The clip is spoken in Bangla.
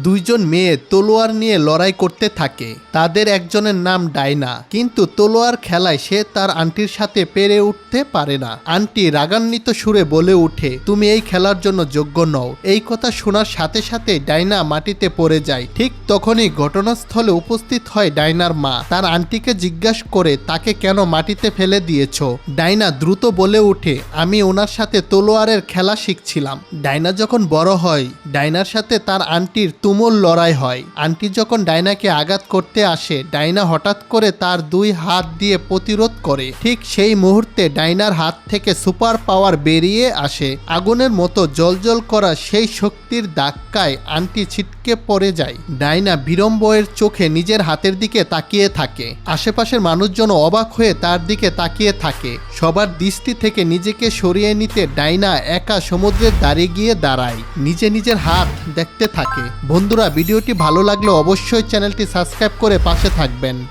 দুইজন মেয়ে তলোয়ার নিয়ে লড়াই করতে থাকে। তাদের একজনের নাম ডাইনা, কিন্তু তলোয়ার খেলায় সে তার আন্টির সাথে পেরে উঠতে পারে না। আন্টি রাগান্বিত সুরে বলে উঠে, তুমি এই খেলার জন্য যোগ্য নও। এই কথা শোনার সাথে সাথে ডাইনা মাটিতে পড়ে যায়। ঠিক তখনই ঘটনাস্থলে উপস্থিত হয় ডাইনার মা। তার আন্টিকে জিজ্ঞাসা করে তাকে কেন মাটিতে ফেলে দিয়েছ। ডাইনা দ্রুত বলে উঠে, আমি ওনার সাথে তলোয়ারের খেলা শিখছিলাম। ডাইনা যখন বড় হয়, ডাইনার সাথে তার আন্টির তুমুল লড়াই হয়। আন্টি যখন ডাইনাকে আঘাত করতে আসে, ডাইনা হঠাৎ করে তার দুই হাত দিয়ে প্রতিরোধ করে। ঠিক সেই মুহূর্তে ডাইনার হাত থেকে সুপার পাওয়ার বেরিয়ে আসে। আগুনের মতো জ্বলজ্বল করা সেই শক্তির ধাক্কায় আন্টি ছিটকে পড়ে যায়। ডাইনা বিড়ম্বয়ের চোখে নিজের হাতের দিকে তাকিয়ে থাকে। আশেপাশের মানুষজন অবাক হয়ে তার দিকে তাকিয়ে থাকে। সবার দৃষ্টি থেকে নিজেকে সরিয়ে নিতে ডাইনা একা সমুদ্রের ধারে গিয়ে দাঁড়ায়। নিজের হাত দেখতে থাকে। বন্ধুরা, ভিডিওটি ভালো লাগলে অবশ্যই চ্যানেলটি সাবস্ক্রাইব করে পাশে থাকবেন।